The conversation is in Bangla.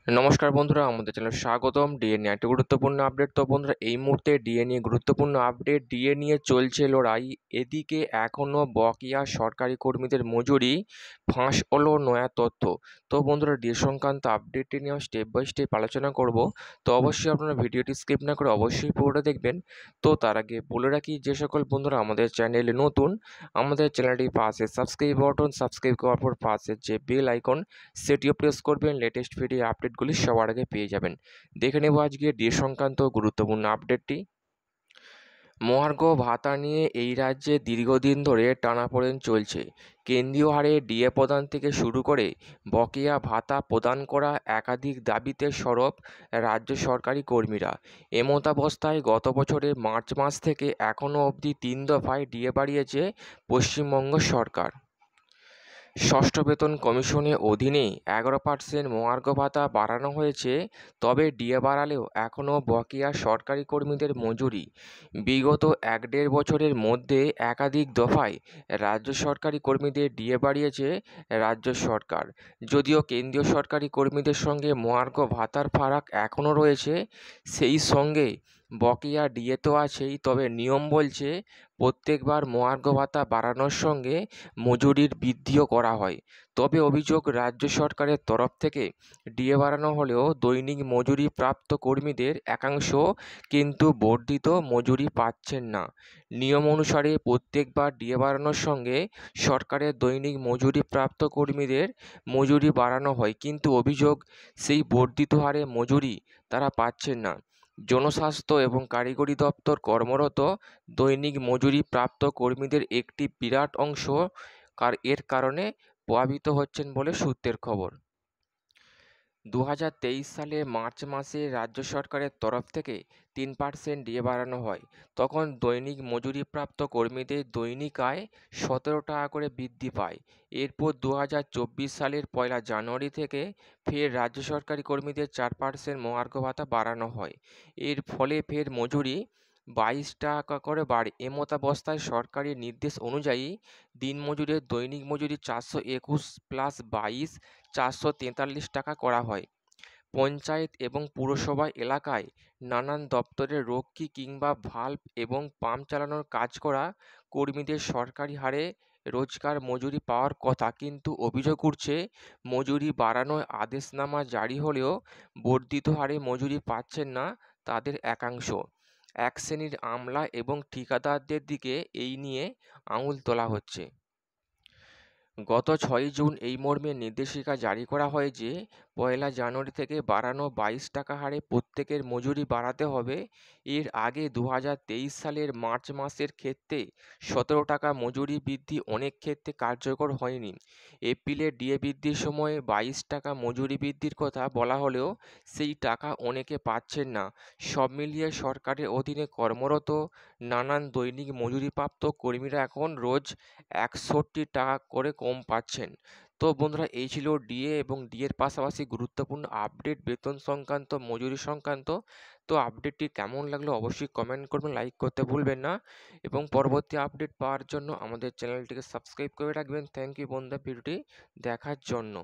নমস্কার বন্ধুরা, আমাদের চ্যানেলে স্বাগতম। ডিএ নিয়ে একটা গুরুত্বপূর্ণ আপডেট। তো বন্ধুরা, এই মুহূর্তে ডিএ নিয়ে গুরুত্বপূর্ণ আপডেট। ডিএ নিয়ে চলছে লড়াই। এদিকে এখনও বকেয়া সরকারি কর্মীদের মজুরি ফাঁস হলো নয়া তথ্য। তো বন্ধুরা, ডিএ সংক্রান্ত আপডেটটি নিয়ে স্টেপ বাই স্টেপ আলোচনা করব। তো অবশ্যই আপনারা ভিডিওটি স্কিপ না করে অবশ্যই পুরোটা দেখবেন। তো তার আগে বলে রাখি, যে সকল বন্ধুরা আমাদের চ্যানেলে নতুন, আমাদের চ্যানেলটির পাশে সাবস্ক্রাইব বাটন, সাবস্ক্রাইব করার পর পাশে যে বেল আইকন সেটিও প্রেস করবেন। লেটেস্ট ভিডিও আপডেটগুলি সবার আগে পেয়ে যাবেন। দেখে নেব আজকে ডিএ সংক্রান্ত গুরুত্বপূর্ণ আপডেটটি। মহার্ঘ ভাতা নিয়ে এই রাজ্যে দীর্ঘদিন ধরে টানাপোড়েন চলছে। কেন্দ্রীয় হারে ডিএ প্রদান থেকে শুরু করে বকেয়া ভাতা প্রদান করা একাধিক দাবিতে সরব রাজ্য সরকারি কর্মীরা। এমতাবস্থায় গত বছরের মার্চ মাস থেকে এখনও অবধি 3 দফায় ডিএ বাড়িয়েছে পশ্চিমবঙ্গ সরকার। ষষ্ঠ বেতন কমিশনের অধীনে 11% মহার্ঘ ভাতা বাড়ানো হয়েছে। তবে ডিএ বাড়ালেও এখনও বকেয়া সরকারি কর্মীদের মজুরি। বিগত 1-1.5 বছরের মধ্যে একাধিক দফায় রাজ্য সরকারি কর্মীদের ডিএ বাড়িয়েছে রাজ্য সরকার। যদিও কেন্দ্রীয় সরকারি কর্মীদের সঙ্গে মহার্ঘ ভাতার ফারাক এখনও রয়েছে, সেই সঙ্গে বকেয়া ডিএ তো আছেই। তবে নিয়ম বলছে প্রত্যেকবার মহার্ঘ ভাতা বাড়ানোর সঙ্গে মজুরির বৃদ্ধিও করা হয়। তবে অভিযোগ, রাজ্য সরকারের তরফ থেকে ডিএ বাড়ানো হলেও দৈনিক মজুরি প্রাপ্ত কর্মীদের একাংশ কিন্তু বর্ধিত মজুরি পাচ্ছেন না। নিয়ম অনুসারে প্রত্যেকবার ডিএ বাড়ানোর সঙ্গে সরকারের দৈনিক মজুরি প্রাপ্ত কর্মীদের মজুরি বাড়ানো হয়, কিন্তু অভিযোগ সেই বর্ধিত হারে মজুরি তারা পাচ্ছেন না। জনস্বাস্থ্য এবং কারিগরি দপ্তর কর্মরত দৈনিক মজুরি প্রাপ্ত কর্মীদের একটি বিরাট অংশ এর কারণে প্রভাবিত হচ্ছেন বলে সূত্রের খবর। 2023 সালে মার্চ মাসে রাজ্য সরকারের তরফ থেকে 3% ডিএ বাড়ানো হয়। তখন দৈনিক মজুরিপ্রাপ্ত কর্মীদের দৈনিক আয় 17 টাকা করে বৃদ্ধি পায়। এরপর 2024 সালের 1 জানুয়ারি থেকে ফের রাজ্য সরকারি কর্মীদের 4% মহার্ঘ ভাতা বাড়ানো হয়। এর ফলে ফের মজুরি 22 টাকা করে বাড়ে। এমতাবস্থায় সরকারি নির্দেশ অনুযায়ী দিনমজুরের দৈনিক মজুরি 421 + 22 443 টাকা করা হয়। পঞ্চায়েত এবং পুরসভা এলাকায় নানান দপ্তরের রক্ষী কিংবা ভাল্ব এবং পাম্প চালানোর কাজ করা কর্মীদের সরকারি হারে রোজকার মজুরি পাওয়ার কথা, কিন্তু অভিযোগ উঠছে মজুরি বাড়ানোর আদেশনামা জারি হলেও বর্ধিত হারে মজুরি পাচ্ছেন না তাদের একাংশ। এক শ্রেণীর আমলা এবং ঠিকাদারদের দিকে এই নিয়ে আঙুল তোলা হচ্ছে। গত 6 জুন এই মর্মে নির্দেশিকা জারি করা হয় যে 1 জানুয়ারি থেকে বাড়ানো 22 টাকা হারে প্রত্যেকের মজুরি বাড়াতে হবে। এর আগে 2023 সালের মার্চ মাসের ক্ষেত্রে 17 টাকা মজুরি বৃদ্ধি অনেক ক্ষেত্রে কার্যকর হয়নি। এপ্রিলে ডিএ বৃদ্ধির সময় 22 টাকা মজুরি বৃদ্ধির কথা বলা হলেও সেই টাকা অনেকে পাচ্ছেন না। সব মিলিয়ে সরকারের অধীনে কর্মরত নানান দৈনিক মজুরিপ্রাপ্ত কর্মীরা এখন রোজ 61 টাকা করে কম পাচ্ছেন। তো বন্ধুরা, এই ছিল ডিএ এবং ডিএর পাশাপাশি গুরুত্বপূর্ণ আপডেট বেতন সংক্রান্ত, মজুরি সংক্রান্ত। তো আপডেটটি কেমন লাগলো অবশ্যই কমেন্ট করবেন, লাইক করতে ভুলবেন না এবং পরবর্তী আপডেট পাওয়ার জন্য আমাদের চ্যানেলটিকে সাবস্ক্রাইব করে রাখবেন। থ্যাংক ইউ বন্ধুরা ভিডিওটি দেখার জন্য।